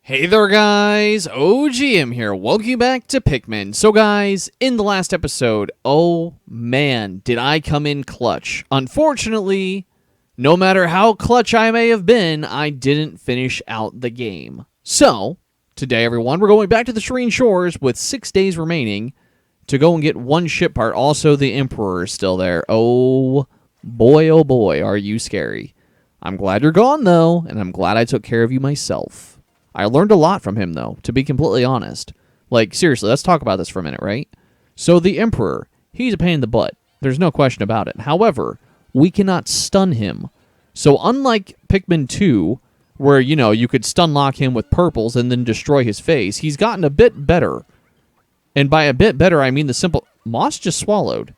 Hey there guys, OGM here, welcome you back to Pikmin. So guys, in the last episode, oh man, did I come in clutch. Unfortunately, no matter how clutch I may have been, I didn't finish out the game. So, today everyone, we're going back to the Serene Shores with 6 days remaining to go and get one ship part. Also, the Emperor is still there. Oh boy, are you scary. I'm glad you're gone though, and I'm glad I took care of you myself. I learned a lot from him, though, to be completely honest. Like, seriously, let's talk about this for a minute, right? So, the Emperor, he's a pain in the butt. There's no question about it. However, we cannot stun him. So, unlike Pikmin 2, where, you know, you could stun lock him with purples and then destroy his face, he's gotten a bit better. And by a bit better, I mean the simple... Moss just swallowed.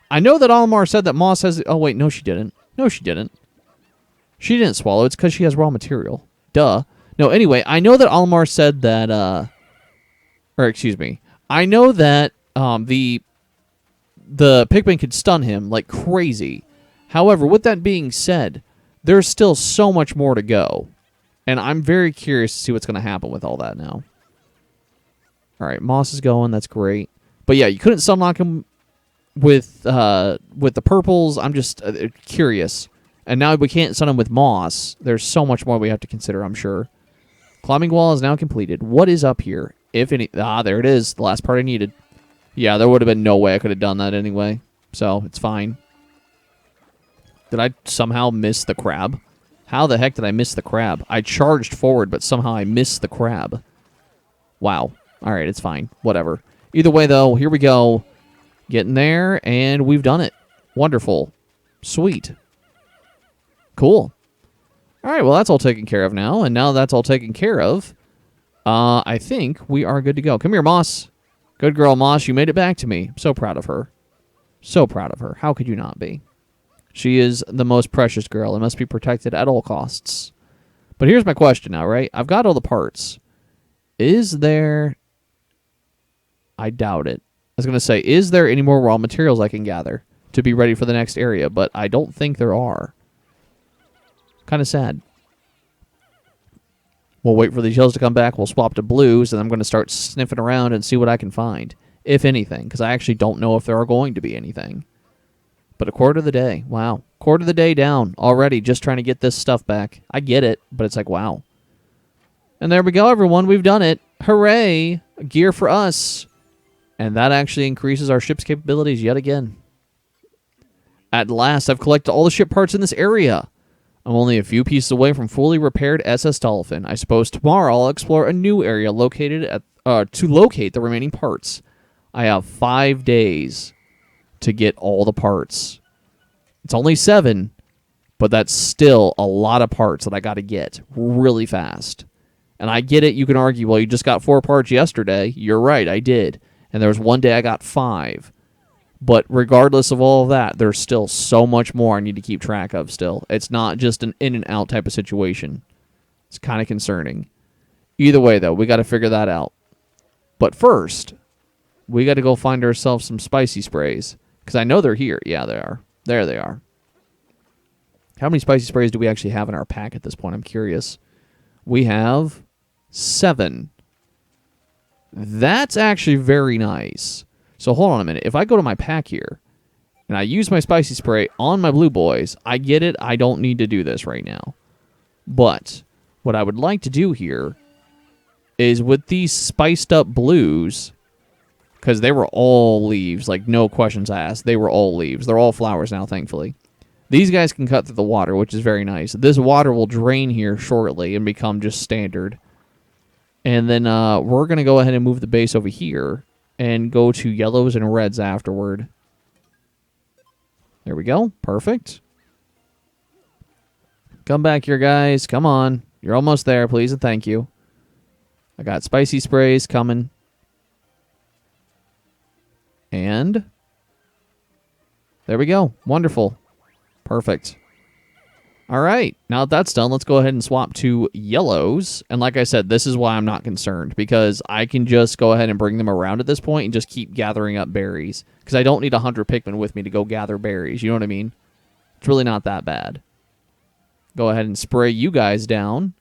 I know that Olimar said that Moss has... Oh, wait, no, she didn't. No, she didn't. She didn't swallow. It's because she has raw material. Duh. No, anyway, I know that Olimar said that, or excuse me, I know that the Pikmin could stun him like crazy. However, with that being said, there's still so much more to go, and I'm very curious to see what's going to happen with all that now. All right, Moss is going. That's great. But yeah, you couldn't stun lock him with the purples. I'm just curious. And now we can't stun him with Moss. There's so much more we have to consider, I'm sure. Climbing wall is now completed. What is up here? If any... Ah, there it is. The last part I needed. Yeah, there would have been no way I could have done that anyway. So, it's fine. Did I somehow miss the crab? How the heck did I miss the crab? I charged forward, but somehow I missed the crab. Wow. Alright, it's fine. Whatever. Either way, though, here we go. Getting there, and we've done it. Wonderful. Sweet. Cool. All right, well, that's all taken care of now. And now that's all taken care of, I think we are good to go. Come here, Moss. Good girl, Moss. You made it back to me. I'm so proud of her. So proud of her. How could you not be? She is the most precious girl and must be protected at all costs. But here's my question now, right? I've got all the parts. Is there... I doubt it. I was going to say, is there any more raw materials I can gather to be ready for the next area? But I don't think there are. Kind of sad. We'll wait for these yellows to come back. We'll swap to blues, and I'm going to start sniffing around and see what I can find, if anything, because I actually don't know if there are going to be anything. But a quarter of the day. Wow. Quarter of the day down already, just trying to get this stuff back. I get it, but it's like, wow. And there we go, everyone. We've done it. Hooray. Gear for us. And that actually increases our ship's capabilities yet again. At last, I've collected all the ship parts in this area. I'm only a few pieces away from fully repaired SS Dolphin. I suppose tomorrow I'll explore a new area located at to locate the remaining parts. I have 5 days to get all the parts. It's only 7, but that's still a lot of parts that I got to get really fast. And I get it. You can argue, well, you just got 4 parts yesterday. You're right, I did. And there was one day I got 5. But regardless of all of that, there's still so much more I need to keep track of still. It's not just an in and out type of situation. It's kind of concerning. Either way, though, we got to figure that out. But first, we got to go find ourselves some spicy sprays. Because I know they're here. Yeah, they are. There they are. How many spicy sprays do we actually have in our pack at this point? I'm curious. We have 7. That's actually very nice. So hold on a minute. If I go to my pack here, and I use my spicy spray on my blue boys, I get it. I don't need to do this right now. But what I would like to do here is with these spiced up blues, because they were all leaves, like no questions asked. They were all leaves. They're all flowers now, thankfully. These guys can cut through the water, which is very nice. This water will drain here shortly and become just standard. And then we're going to go ahead and move the base over here and go to yellows and reds afterward. There we go. Perfect. Come back here, guys. Come on. You're almost there, please and thank you. I got spicy sprays coming. And there we go. Wonderful. Perfect. All right, now that that's done, let's go ahead and swap to yellows. And like I said, this is why I'm not concerned, because I can just go ahead and bring them around at this point and just keep gathering up berries. Because I don't need 100 Pikmin with me to go gather berries, you know what I mean? It's really not that bad. Go ahead and spray you guys down.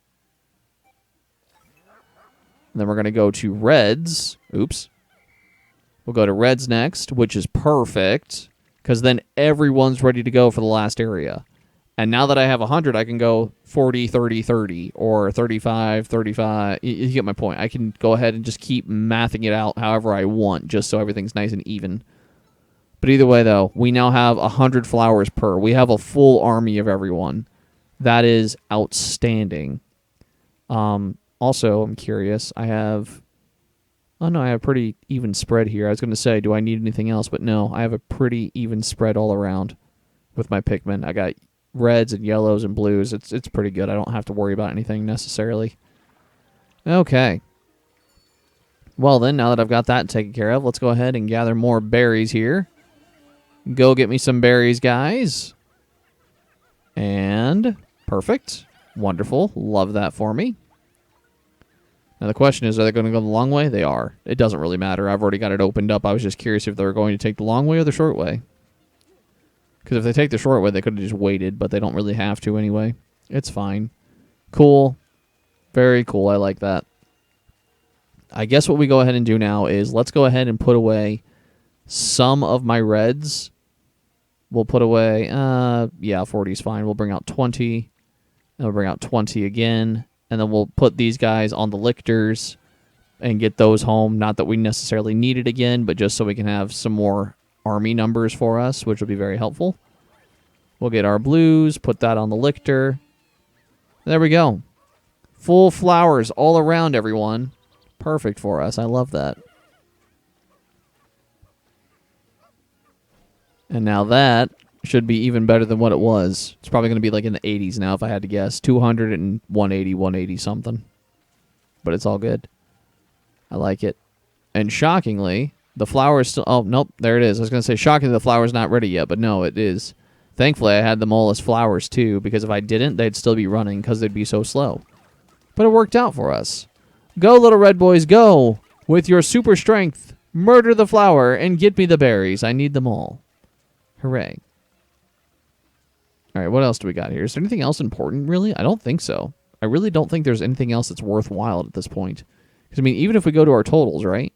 And then we're going to go to reds. Oops. We'll go to reds next, which is perfect, because then everyone's ready to go for the last area. And now that I have 100, I can go 40, 30, 30, or 35, 35. You get my point. I can go ahead and just keep mathing it out however I want, just so everything's nice and even. But either way, though, we now have 100 flowers per. We have a full army of everyone. That is outstanding. Also, I'm curious. I have a pretty even spread here. I was going to say, do I need anything else? But no, I have a pretty even spread all around with my Pikmin. I got reds and yellows and blues. It's pretty good. I don't have to worry about anything necessarily. Okay. Well then, now that I've got that taken care of, let's go ahead and gather more berries here. Go get me some berries, guys. And perfect. Wonderful. Love that for me. Now the question is, are they going to go the long way? They are. It doesn't really matter. I've already got it opened up. I was just curious if they were going to take the long way or the short way. Because if they take the short way, they could have just waited, but they don't really have to anyway. It's fine. Cool. Very cool. I like that. I guess what we go ahead and do now is let's go ahead and put away some of my reds. We'll put away, yeah, 40 is fine. We'll bring out 20. And we'll bring out 20 again. And then we'll put these guys on the lictors and get those home. Not that we necessarily need it again, but just so we can have some more army numbers for us, which will be very helpful. We'll get our blues, put that on the lictor. There we go. Full flowers all around, everyone. Perfect for us. I love that. And now that should be even better than what it was. It's probably going to be like in the 80s now, if I had to guess. 200 and 180, 180 something. But it's all good. I like it. And shockingly, the flower is still... Oh, nope, there it is. I was going to say, shockingly, the flower's not ready yet, but no, it is. Thankfully, I had them all as flowers, too, because if I didn't, they'd still be running because they'd be so slow. But it worked out for us. Go, little red boys, go! With your super strength, murder the flower and get me the berries. I need them all. Hooray. All right, what else do we got here? Is there anything else important, really? I don't think so. I really don't think there's anything else that's worthwhile at this point. Because, I mean, even if we go to our totals, right?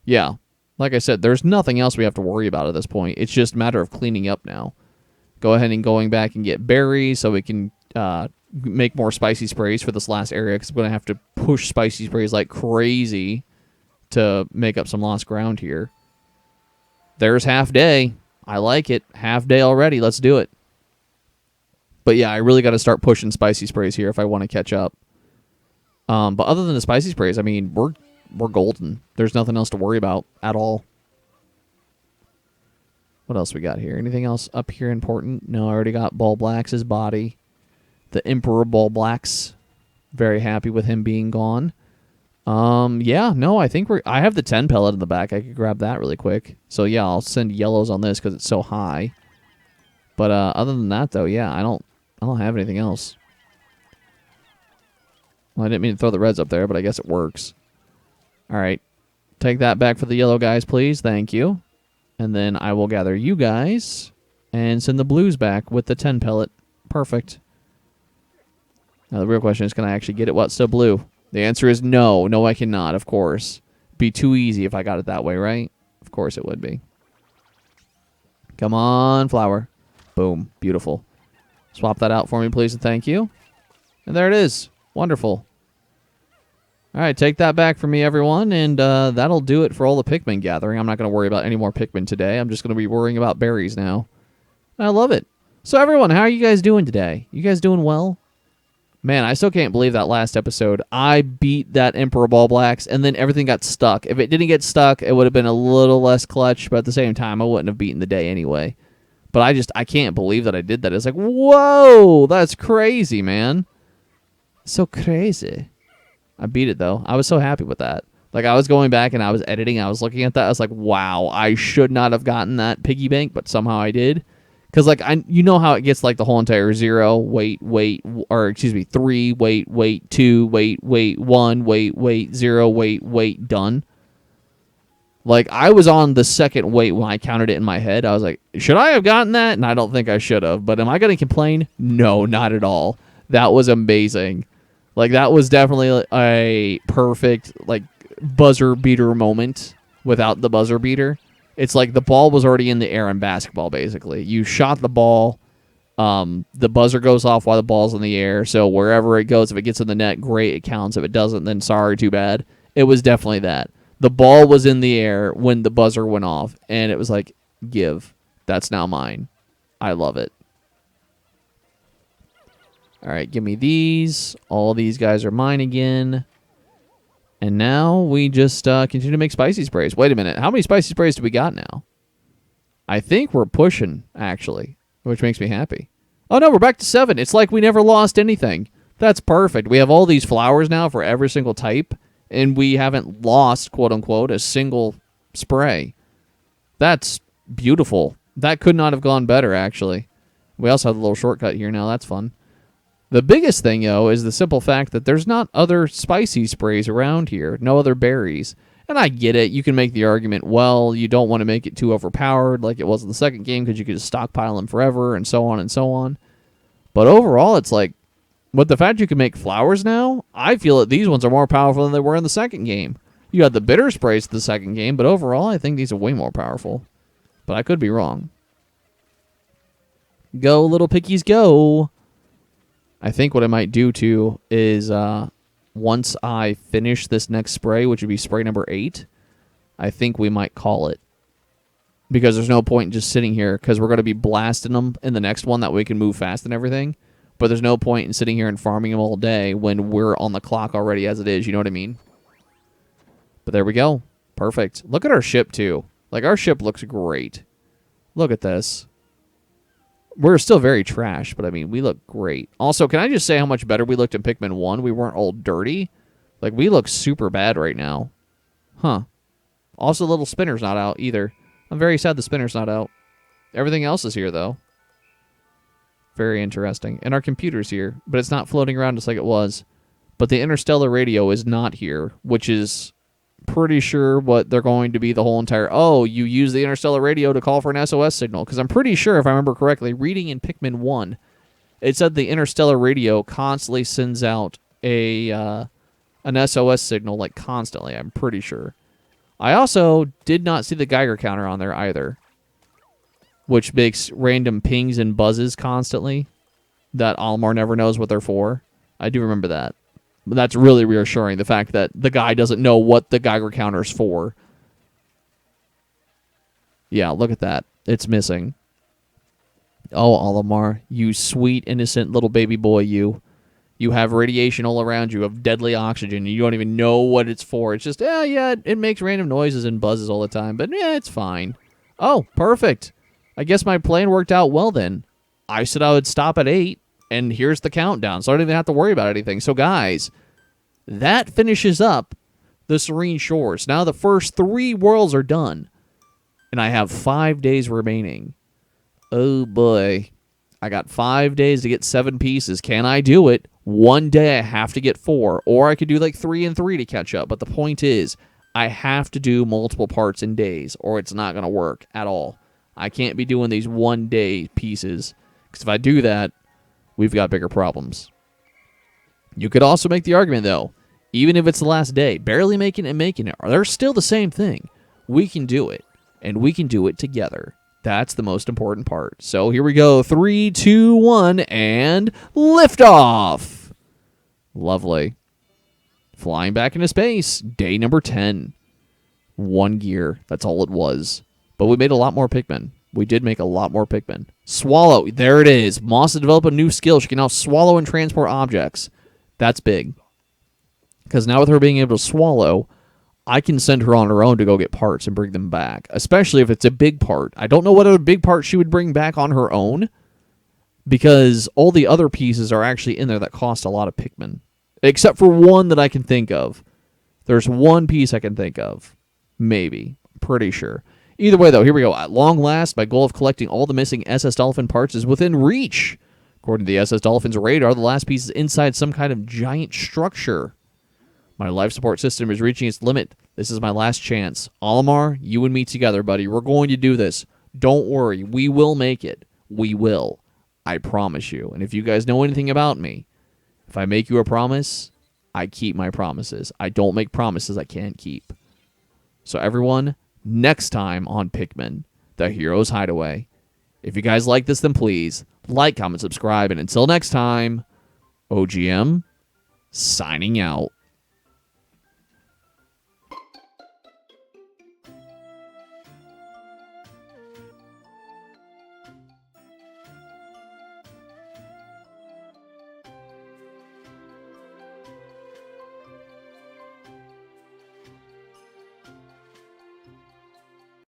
Yeah. Like I said, there's nothing else we have to worry about at this point. It's just a matter of cleaning up now. Go ahead and going back and get berries so we can make more spicy sprays for this last area, because we're going to have to push spicy sprays like crazy to make up some lost ground here. There's half day. I like it. Half day already. Let's do it. But yeah, I really got to start pushing spicy sprays here if I want to catch up. But other than the spicy sprays, I mean, we're golden. There's nothing else to worry about at all. What else we got here? Anything else up here important? No, I already got Ball Black's body. The Emperor Ball Black's. Very happy with him being gone. Yeah, no, I think I have the 10 pellet in the back. I could grab that really quick. So yeah, I'll send yellows on this because it's so high. But other than that, though, yeah, I don't have anything else. Well, I didn't mean to throw the reds up there, but I guess it works. All right, take that back for the yellow guys, please. Thank you. And then I will gather you guys and send the blues back with the 10 pellet. Perfect. Now the real question is, can I actually get it while it's still blue? The answer is no. No, I cannot, of course. Be too easy if I got it that way, right? Of course it would be. Come on, flower. Boom. Beautiful. Swap that out for me, please, and thank you. And there it is. Wonderful. All right, take that back from me, everyone, and that'll do it for all the Pikmin gathering. I'm not going to worry about any more Pikmin today. I'm just going to be worrying about berries now. I love it. So, everyone, how are you guys doing today? You guys doing well? Man, I still can't believe that last episode. I beat that Emperor Ball Blacks, and then everything got stuck. If it didn't get stuck, it would have been a little less clutch, but at the same time, I wouldn't have beaten the day anyway. But I can't believe that I did that. It's like, whoa, that's crazy, man. So crazy. I beat it, though. I was so happy with that. Like, I was going back and I was editing. I was looking at that. I was like, wow, I should not have gotten that piggy bank, but somehow I did. Because, like, you know how it gets, like, the whole entire 0, wait, or, excuse me, 3, wait, 2, wait, 1, wait, 0, wait, done. Like, I was on the second wait when I counted it in my head. I was like, should I have gotten that? And I don't think I should have. But am I going to complain? No, not at all. That was amazing. Like, that was definitely a perfect, like, buzzer beater moment without the buzzer beater. It's like the ball was already in the air in basketball, basically. You shot the ball. The buzzer goes off while the ball's in the air. So wherever it goes, if it gets in the net, great, it counts. If it doesn't, then sorry, too bad. It was definitely that. The ball was in the air when the buzzer went off, and it was like, give. That's now mine. I love it. All right, give me these. All these guys are mine again. And now we just continue to make spicy sprays. Wait a minute. How many spicy sprays do we got now? I think we're pushing, actually, which makes me happy. Oh, no, we're back to 7. It's like we never lost anything. That's perfect. We have all these flowers now for every single type, and we haven't lost, quote-unquote, a single spray. That's beautiful. That could not have gone better, actually. We also have a little shortcut here now. That's fun. The biggest thing, though, is the simple fact that there's not other spicy sprays around here. No other berries. And I get it. You can make the argument, well, you don't want to make it too overpowered like it was in the second game because you could just stockpile them forever and so on and so on. But overall, it's like, with the fact you can make flowers now, I feel that these ones are more powerful than they were in the second game. You had the bitter sprays in the second game, but overall, I think these are way more powerful. But I could be wrong. Go, little pickies, go! I think what I might do, too, is once I finish this next spray, which would be spray number 8, I think we might call it. Because there's no point in just sitting here, because we're going to be blasting them in the next one, that way we can move fast and everything. But there's no point in sitting here and farming them all day when we're on the clock already as it is, you know what I mean? But there we go. Perfect. Look at our ship, too. Like, our ship looks great. Look at this. We're still very trash, but I mean, we look great. Also, can I just say how much better we looked in Pikmin 1? We weren't all dirty. Like, we look super bad right now. Huh. Also, the little spinner's not out either. I'm very sad the spinner's not out. Everything else is here, though. Very interesting. And our computer's here, but it's not floating around just like it was. But the interstellar radio is not here, which is pretty sure what they're going to be the whole entire... Oh, you use the interstellar radio to call for an SOS signal. Because I'm pretty sure, if I remember correctly, reading in Pikmin 1, it said the interstellar radio constantly sends out an SOS signal, like, constantly. I'm pretty sure. I also did not see the Geiger counter on there either, which makes random pings and buzzes constantly that Olimar never knows what they're for. I do remember that. But that's really reassuring, the fact that the guy doesn't know what the Geiger counter's for. Yeah, look at that. It's missing. Oh, Olimar, you sweet, innocent little baby boy, you. You have radiation all around you of deadly oxygen. You don't even know what it's for. It's just, yeah, it makes random noises and buzzes all the time. But, yeah, it's fine. Oh, perfect. I guess my plan worked out well then. I said I would stop at 8. And here's the countdown, so I don't even have to worry about anything. So, guys, that finishes up the Serene Shores. Now the first 3 worlds are done. And I have 5 days remaining. Oh, boy. I got 5 days to get 7 pieces. Can I do it? One day I have to get 4. Or I could do like 3 and 3 to catch up. But the point is, I have to do multiple parts in days, or it's not going to work at all. I can't be doing these one-day pieces. Because if I do that, we've got bigger problems. You could also make the argument, though, even if it's the last day, barely making it and making it, they're still the same thing. We can do it, and we can do it together. That's the most important part. So here we go. 3, 2, 1, and liftoff. Lovely. Flying back into space. Day number 10. 1 gear. That's all it was. But we made a lot more Pikmin. We did make a lot more Pikmin. Swallow. There it is. Moss has developed a new skill. She can now swallow and transport objects. That's big. Because now with her being able to swallow, I can send her on her own to go get parts and bring them back. Especially if it's a big part. I don't know what other big part she would bring back on her own. Because all the other pieces are actually in there that cost a lot of Pikmin. Except for one that I can think of. There's one piece I can think of. Maybe. Pretty sure. Either way, though, here we go. At long last, my goal of collecting all the missing SS Dolphin parts is within reach. According to the SS Dolphin's radar, the last piece is inside some kind of giant structure. My life support system is reaching its limit. This is my last chance. Olimar, you and me together, buddy. We're going to do this. Don't worry. We will make it. We will. I promise you. And if you guys know anything about me, If I make you a promise, I keep my promises. I don't make promises I can't keep. So everyone, next time on Pikmin, the Hero's Hideaway, if you guys like this, then please like, comment, subscribe, and until next time, OGM signing out.